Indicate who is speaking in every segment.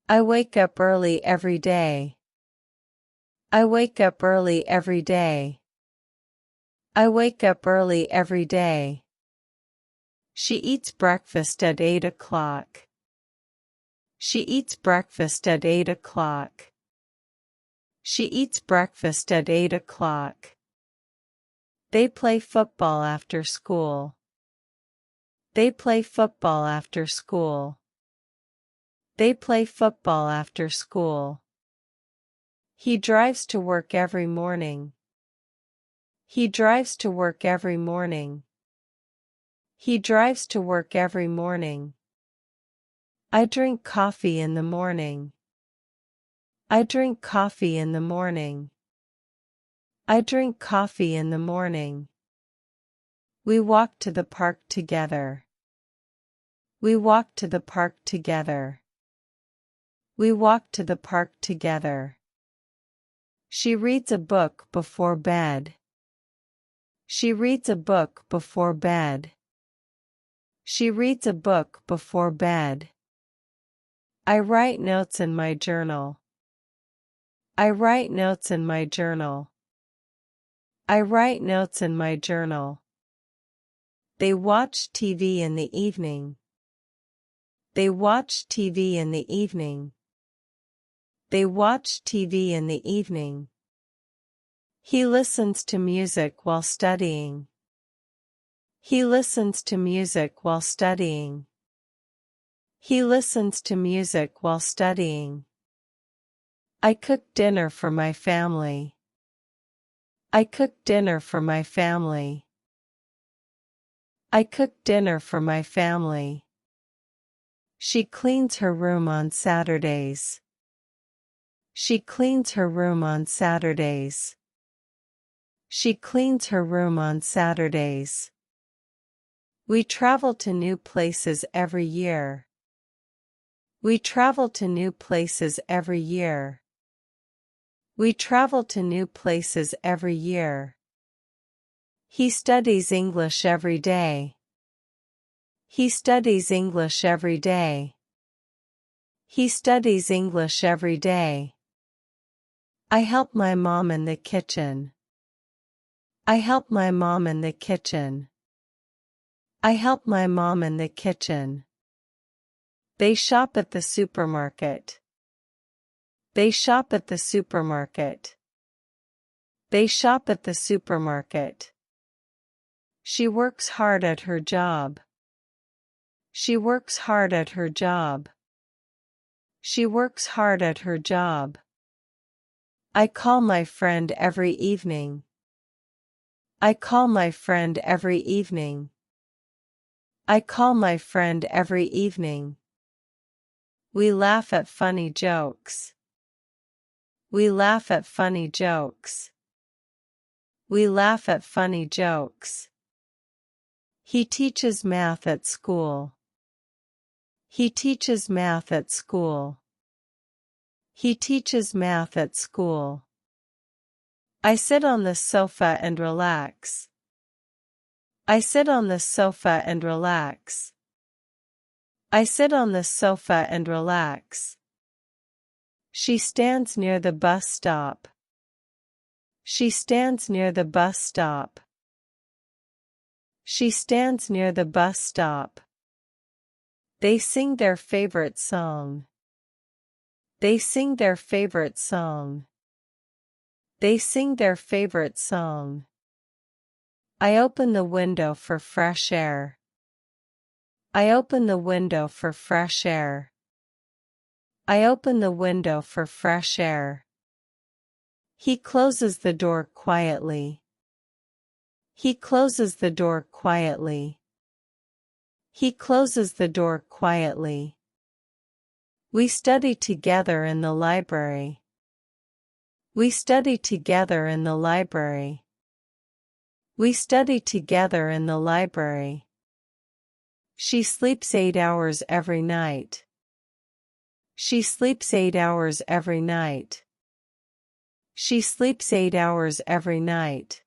Speaker 1: I wake up early every day. I wake up early every day. I wake up early every day. She eats breakfast at 8 o'clock. She eats breakfast at 8 o'clock. She eats breakfast at 8 o'clock. They play football after school. They play football after school. They play football after school. He drives to work every morning. He drives to work every morning. He drives to work every morning. I drink coffee in the morning. I drink coffee in the morning. I drink coffee in the morning. We walk to the park together. We walk to the park together. We walk to the park together. She reads a book before bed. She reads a book before bed. She reads a book before bed. I write notes in my journal. I write notes in my journal. I write notes in my journal. They watch TV in the evening. They watch TV in the evening. They watch TV in the evening. He listens to music while studying. He listens to music while studying. He listens to music while studying. I cook dinner for my family. I cook dinner for my family. I cook dinner for my family. She cleans her room on Saturdays. She cleans her room on Saturdays. She cleans her room on Saturdays. We travel to new places every year. We travel to new places every year. We travel to new places every year. He studies English every day. He studies English every day. He studies English every day. I help my mom in the kitchen. I help my mom in the kitchen. I help my mom in the kitchen. They shop at the supermarket. They shop at the supermarket. They shop at the supermarket. She works hard at her job. She works hard at her job. She works hard at her job. I call my friend every evening. I call my friend every evening. I call my friend every evening. We laugh at funny jokes. We laugh at funny jokes. We laugh at funny jokes. He teaches math at school. He teaches math at school. He teaches math at school. I sit on the sofa and relax. I sit on the sofa and relax. I sit on the sofa and relax. She stands near the bus stop. She stands near the bus stop. She stands near the bus stop. They sing their favorite song. They sing their favorite song. They sing their favorite song. I open the window for fresh air. I open the window for fresh air. I open the window for fresh air. He closes the door quietly. He closes the door quietly. He closes the door quietly. We study together in the library. We study together in the library. We study together in the library. She sleeps 8 hours every night. She sleeps 8 hours every night. She sleeps 8 hours every night.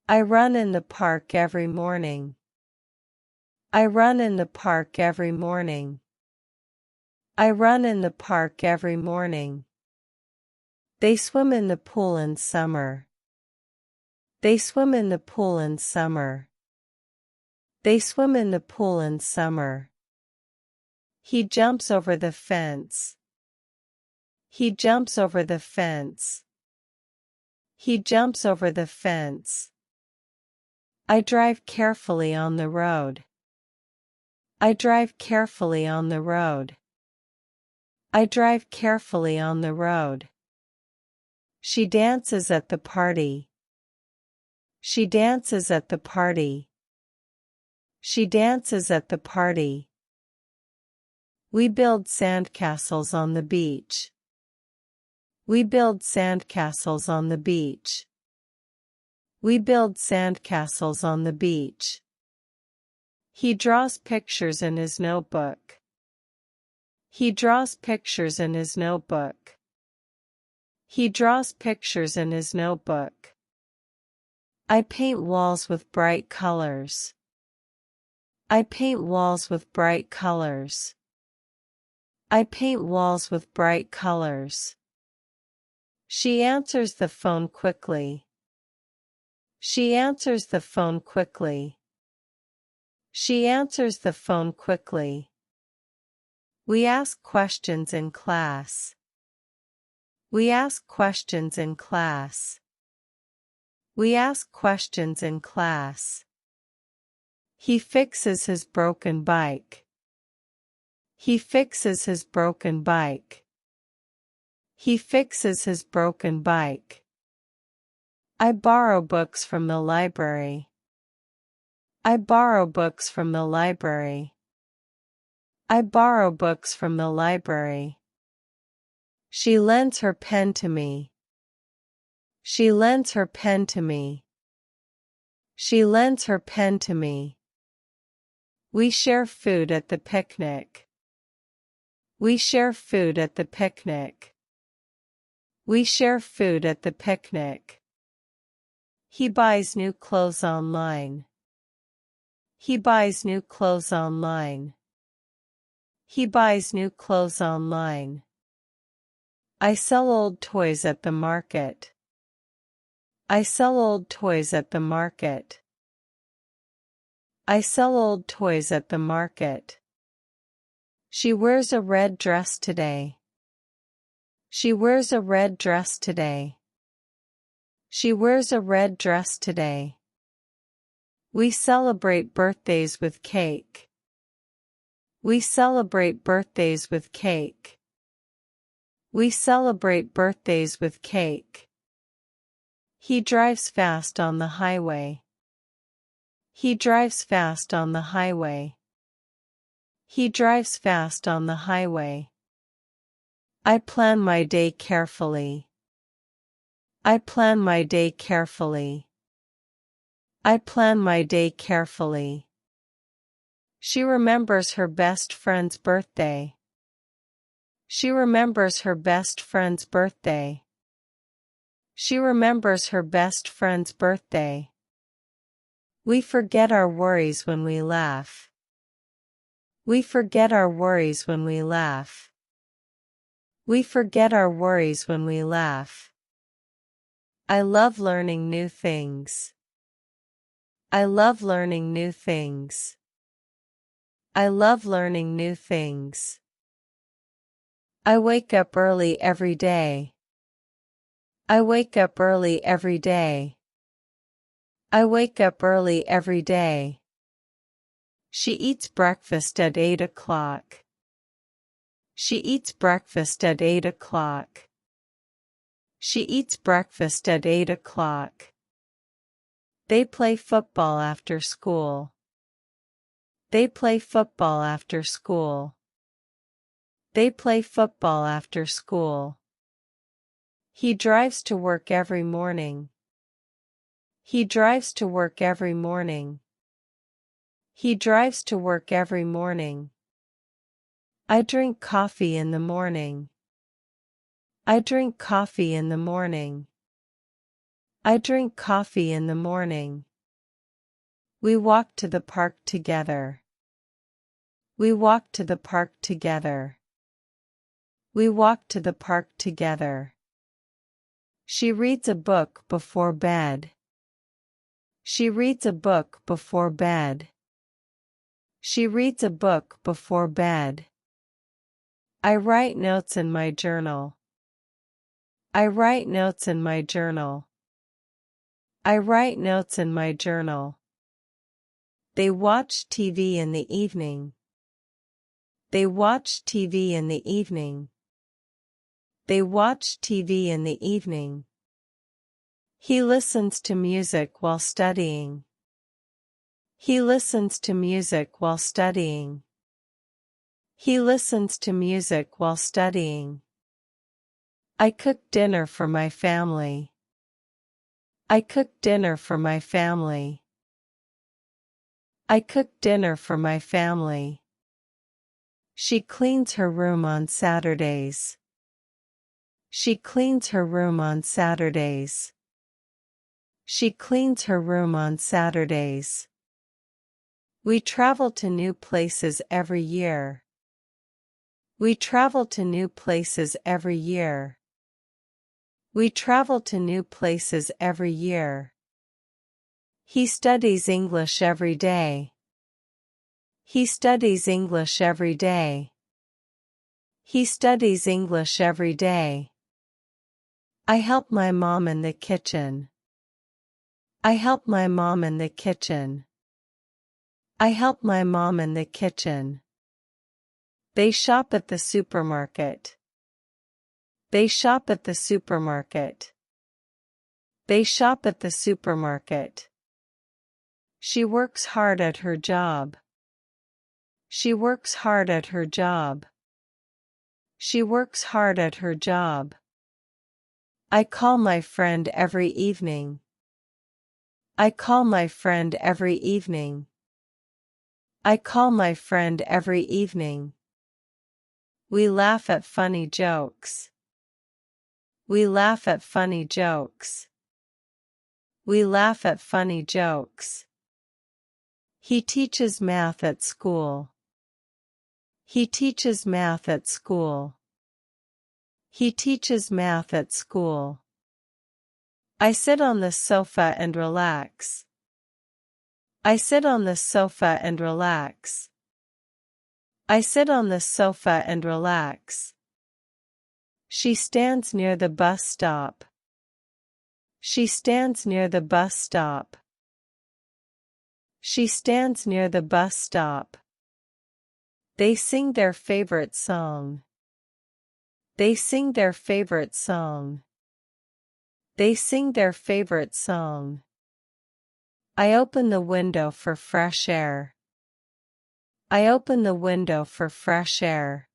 Speaker 1: I run in the park every morning. I run in the park every morning. I run in the park every morning. They swim in the pool in summer. They swim in the pool in summer. They swim in the pool in summer. He jumps over the fence. He jumps over the fence. He jumps over the fence. I drive carefully on the road. I drive carefully on the road. I drive carefully on the road. She dances at the party. She dances at the party. She dances at the party. We build sandcastles on the beach. We build sandcastles on the beach. We build sandcastles on the beach. He draws pictures in his notebook. He draws pictures in his notebook. He draws pictures in his notebook. I paint walls with bright colors. I paint walls with bright colors. I paint walls with bright colors. She answers the phone quickly. She answers the phone quickly. She answers the phone quickly. We ask questions in class. We ask questions in class. We ask questions in class. He fixes his broken bike. He fixes his broken bike. He fixes his broken bike. I borrow books from the library. I borrow books from the library. I borrow books from the library. She lends her pen to me. She lends her pen to me. She lends her pen to me. We share food at the picnic. We share food at the picnic. We share food at the picnic. He buys new clothes online. He buys new clothes online. He buys new clothes online. I sell old toys at the market. I sell old toys at the market. I sell old toys at the market. She wears a red dress today. She wears a red dress today. She wears a red dress today. We celebrate birthdays with cake. We celebrate birthdays with cake. We celebrate birthdays with cake. He drives fast on the highway. He drives fast on the highway. He drives fast on the highway. I plan my day carefully. I plan my day carefully. I plan my day carefully. She remembers her best friend's birthday. She remembers her best friend's birthday. She remembers her best friend's birthday. We forget our worries when we laugh. We forget our worries when we laugh. We forget our worries when we laugh. I love learning new things. I love learning new things. I love learning new things. I wake up early every day. I wake up early every day. I wake up early every day. She eats breakfast at 8 o'clock. She eats breakfast at 8 o'clock. She eats breakfast at 8 o'clock. They play football after school. They play football after school. They play football after school. He drives to work every morning. He drives to work every morning. He drives to work every morning. I drink coffee in the morning. I drink coffee in the morning. I drink coffee in the morning. We walk to the park together. We walk to the park together. We walk to the park together. She reads a book before bed. She reads a book before bed. She reads a book before bed. I write notes in my journal. I write notes in my journal. I write notes in my journal. They watch TV in the evening. They watch TV in the evening. They watch TV in the evening. He listens to music while studying. He listens to music while studying. He listens to music while studying. I cook dinner for my family. I cook dinner for my family. I cook dinner for my family. She cleans her room on Saturdays. She cleans her room on Saturdays. She cleans her room on Saturdays. We travel to new places every year. We travel to new places every year. We travel to new places every year. He studies English every day. He studies English every day. He studies English every day. I help my mom in the kitchen. I help my mom in the kitchen. I help my mom in the kitchen. They shop at the supermarket. They shop at the supermarket. They shop at the supermarket. She works hard at her job. She works hard at her job. She works hard at her job. I call my friend every evening. I call my friend every evening. I call my friend every evening. We laugh at funny jokes. We laugh at funny jokes. We laugh at funny jokes. He teaches math at school. He teaches math at school. He teaches math at school. I sit on the sofa and relax. I sit on the sofa and relax. I sit on the sofa and relax. She stands near the bus stop. She stands near the bus stop. She stands near the bus stop. They sing their favorite song. They sing their favorite song. They sing their favorite song. I open the window for fresh air. I open the window for fresh air.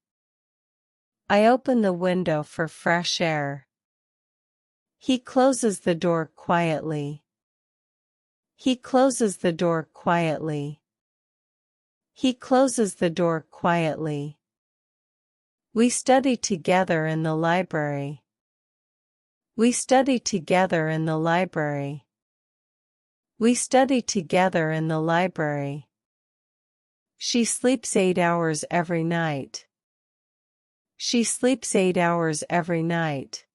Speaker 1: I open the window for fresh air. He closes the door quietly. He closes the door quietly. He closes the door quietly. We study together in the library. We study together in the library. We study together in the library. She sleeps 8 hours every night. She sleeps 8 hours every night.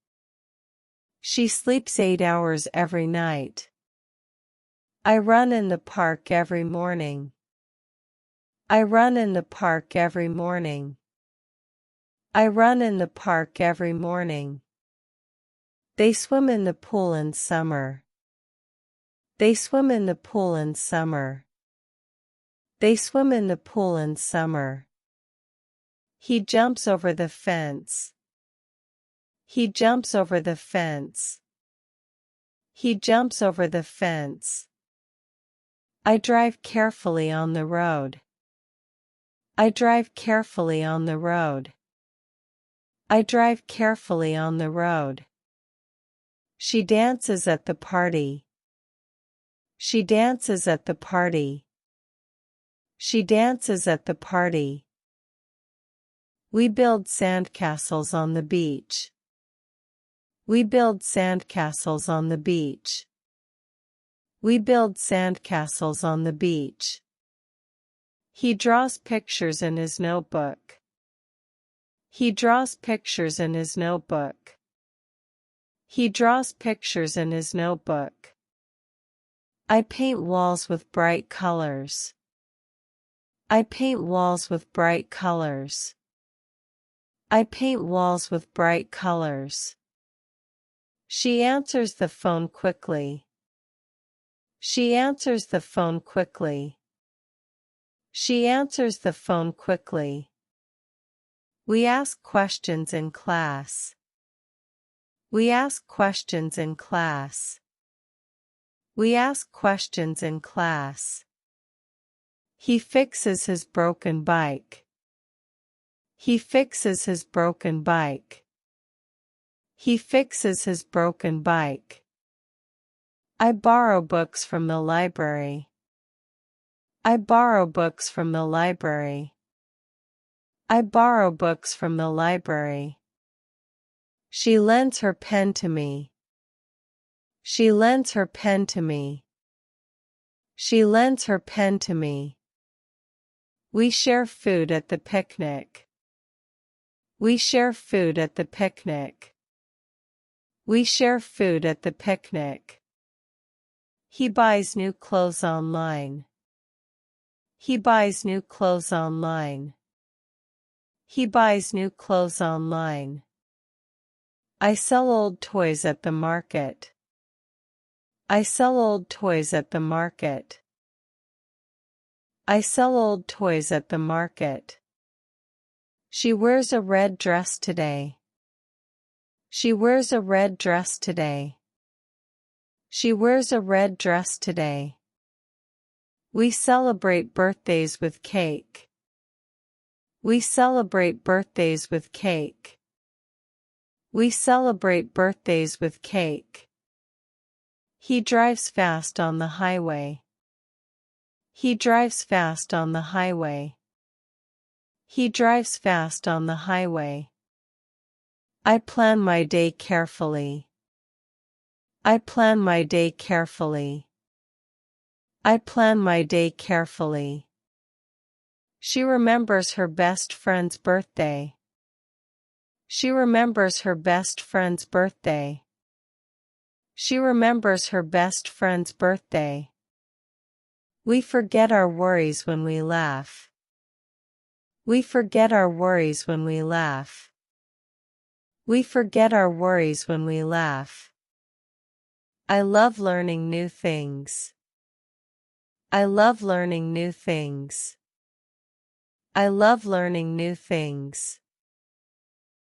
Speaker 1: She sleeps 8 hours every night. I run in the park every morning. I run in the park every morning. I run in the park every morning. They swim in the pool in summer. They swim in the pool in summer. They swim in the pool in summer. He jumps over the fence. He jumps over the fence. He jumps over the fence. I drive carefully on the road. I drive carefully on the road. I drive carefully on the road. She dances at the party. She dances at the party. She dances at the party. We build sandcastles on the beach. We build sandcastles on the beach. We build sandcastles on the beach. He draws pictures in his notebook. He draws pictures in his notebook. He draws pictures in his notebook. I paint walls with bright colors. I paint walls with bright colors. I paint walls with bright colors. She answers the phone quickly. She answers the phone quickly. She answers the phone quickly. We ask questions in class. We ask questions in class. We ask questions in class. He fixes his broken bike. He fixes his broken bike. He fixes his broken bike. I borrow books from the library. I borrow books from the library. I borrow books from the library. She lends her pen to me. She lends her pen to me. She lends her pen to me. We share food at the picnic. We share food at the picnic. We share food at the picnic. He buys new clothes online. He buys new clothes online. He buys new clothes online. I sell old toys at the market. I sell old toys at the market. I sell old toys at the market. She wears a red dress today. She wears a red dress today. She wears a red dress today. We celebrate birthdays with cake. We celebrate birthdays with cake. We celebrate birthdays with cake. He drives fast on the highway. He drives fast on the highway. He drives fast on the highway. I plan my day carefully. I plan my day carefully. I plan my day carefully. She remembers her best friend's birthday. She remembers her best friend's birthday. She remembers her best friend's birthday. We forget our worries when we laugh. We forget our worries when we laugh. We forget our worries when we laugh. I love learning new things. I love learning new things. I love learning new things.